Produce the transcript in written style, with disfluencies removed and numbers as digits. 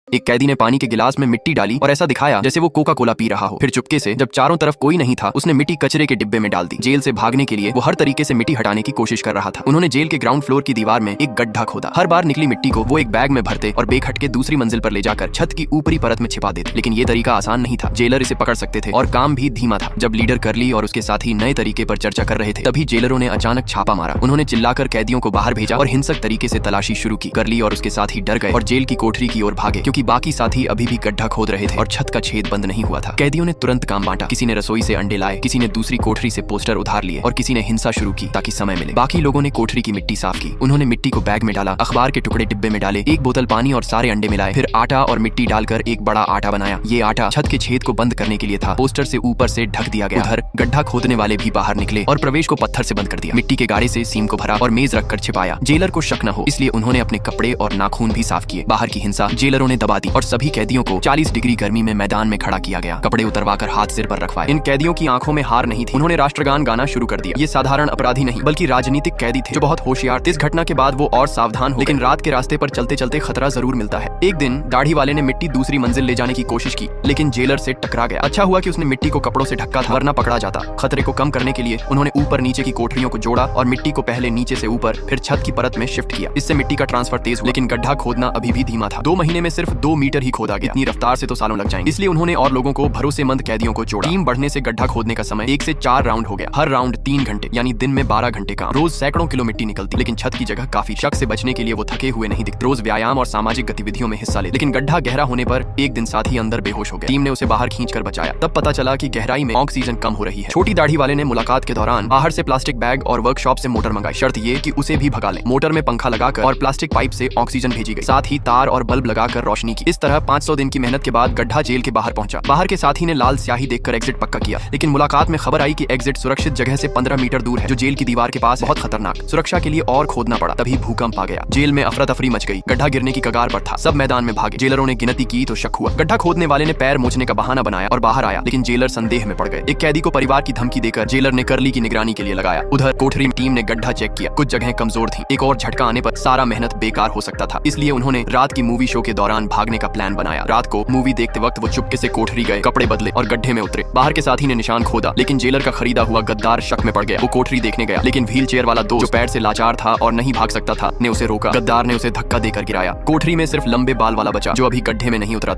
एक कैदी ने पानी के गिलास में मिट्टी डाली और ऐसा दिखाया जैसे वो कोका कोला पी रहा हो। फिर चुपके से जब चारों तरफ कोई नहीं था, उसने मिट्टी कचरे के डिब्बे में डाल दी। जेल से भागने के लिए वो हर तरीके से मिट्टी हटाने की कोशिश कर रहा था। उन्होंने जेल के ग्राउंड फ्लोर की दीवार में एक गड्ढा खोदा। हर बार निकली मिट्टी को वो एक बैग में भरते और बेग हटके दूसरी मंजिल पर ले जाकर छत की ऊपरी परत में छिपा देते। लेकिन ये तरीका आसान नहीं था। जेलर इसे पकड़ सकते थे और काम भी धीमा था। जब लीडर करली और उसके साथी नए तरीके पर चर्चा कर रहे थे, तभी जेलरों ने अचानक छापा मारा। उन्होंने चिल्लाकर कैदियों को बाहर भेजा और हिंसक तरीके से तलाशी शुरू की। करली और उसके साथी डर गए और जेल की कोठरी की ओर भागे, क्योंकि बाकी साथी अभी भी गड्ढा खोद रहे थे और छत का छेद बंद नहीं हुआ था। कैदियों ने तुरंत काम बांटा। किसी ने रसोई से अंडे लाए, किसी ने दूसरी कोठरी से पोस्टर उधार लिए और किसी ने हिंसा शुरू की ताकि समय मिले। बाकी लोगों ने कोठरी की मिट्टी साफ की। उन्होंने मिट्टी को बैग में डाला, अखबार के टुकड़े डिब्बे में डाले, एक बोतल पानी और सारे अंडे मिलाए। फिर आटा और मिट्टी डालकर एक बड़ा आटा बनाया। ये आटा छत के छेद को बंद करने के लिए था। पोस्टर से ऊपर से ढक दिया गया। उधर गड्ढा खोदने वाले भी बाहर निकले और प्रवेश को पत्थर से बंद कर दिया। मिट्टी के गाड़े से सीम को भरा और मेज रखकर छिपाया। जेलर को शक न हो, इसलिए उन्होंने अपने कपड़े और नाखून भी साफ किए। बाहर की हिंसा जेलरों ने दबा दी और सभी कैदियों को 40 डिग्री गर्मी में मैदान में खड़ा किया गया। कपड़े उतरवाकर हाथ सिर पर रखवाए। इन कैदियों की आंखों में हार नहीं थी। उन्होंने राष्ट्रगान गाना शुरू कर दिया। ये साधारण अपराधी नहीं बल्कि राजनीतिक कैदी थे जो बहुत होशियार थे। इस घटना के बाद वो और सावधान हो, लेकिन रात के रास्ते पर चलते चलते खतरा जरूर मिलता है। एक दिन दाढ़ी वाले ने मिट्टी दूसरी मंजिल ले जाने की कोशिश की, लेकिन जेलर से टकरा गया। अच्छा हुआ कि उसने मिट्टी को कपड़ों से ढका था, वरना पकड़ा जाता। खतरे को कम करने के लिए उन्होंने ऊपर नीचे की कोठरियों को जोड़ा और मिट्टी को पहले नीचे से ऊपर फिर छत की परत में शिफ्ट किया। इससे मिट्टी का ट्रांसफर तेज हुआ, लेकिन गड्ढा खोदना अभी भी धीमा था। 2 महीने में सिर्फ 2 मीटर ही खोदा गया। इतनी रफ्तार से तो सालों लग जाएंगे। इसलिए उन्होंने और लोगों को, भरोसेमंद कैदियों को जोड़ा। टीम बढ़ने से गड्ढा खोदने का समय 1 से 4 राउंड हो गया। हर राउंड 3 घंटे, यानी दिन में 12 घंटे काम। रोज सैकड़ों किलो मिट्टी निकलती, लेकिन छत की जगह काफी। शक से बचने के लिए वो थके हुए नहीं दिखते। रोज व्यायाम और सामाजिक गतिविधियों में हिस्सा ले। लेकिन गड्ढा गहरा होने पर एक दिन साथी अंदर बेहोश हो गया। टीम ने उसे बाहर खींचकर बचाया। तब पता चला कि गहराई में ऑक्सीजन कम हो रही है। छोटी दाढ़ी वाले ने मुलाकात के दौरान बाहर से प्लास्टिक बैग और वर्कशॉप से मोटर मंगाई। शर्त ये कि उसे भी भगा ले। मोटर में पंखा लगाकर और प्लास्टिक पाइप से ऑक्सीजन भेजी गई। साथ ही तार और बल्ब लगाकर रोशनी की। इस तरह 500 दिन की मेहनत के बाद गड्ढा जेल के बाहर पहुंचा। बाहर के साथी ने लाल स्याही देखकर एग्जिट पक्का किया, लेकिन मुलाकात में खबर आई कि एग्जिट सुरक्षित जगह से 15 मीटर दूर है, जो जेल की दीवार के पास। बहुत खतरनाक। सुरक्षा के लिए और खोदना पड़ा। तभी भूकंप आ गया। जेल में अफरा तफरी मच गई। गड्ढा गिरने की कगार पर था। सब मैदान में भागे। जेलरों ने गिनती की तो शक हुआ। गड्ढा खोदने वाले ने पैर मोचने का बहाना बनाया और बाहर आया, लेकिन जेलर संदेह में पड़ गए। एक कैदी को परिवार की धमकी देकर जेलर ने करली की निगरानी के लिए लगाया। उधर कोठरी टीम ने गड्ढा चेक किया। कुछ जगह कमजोर थी। एक और झटका आने पर सारा मेहनत बेकार हो सकता था। इसलिए उन्होंने रात की मूवी शो के दौरान भागने का प्लान बनाया। रात को मूवी देखते वक्त वो चुपके से कोठरी गए, कपड़े बदले और गड्ढे में उतरे। बाहर के साथी ने निशान खोदा, लेकिन जेलर का खरीदा हुआ गद्दार शक में पड़ गया। वो कोठरी देखने गया, लेकिन व्हील चेयर वाला दोस्त, जो पैर से लाचार था और नहीं भाग सकता था, ने उसे रोका। गद्दार ने उसे धक्का देकर गिराया। कोठरी में सिर्फ लंबे बाल वाला बचा, जो अभी गड्ढे में नहीं उतरा था।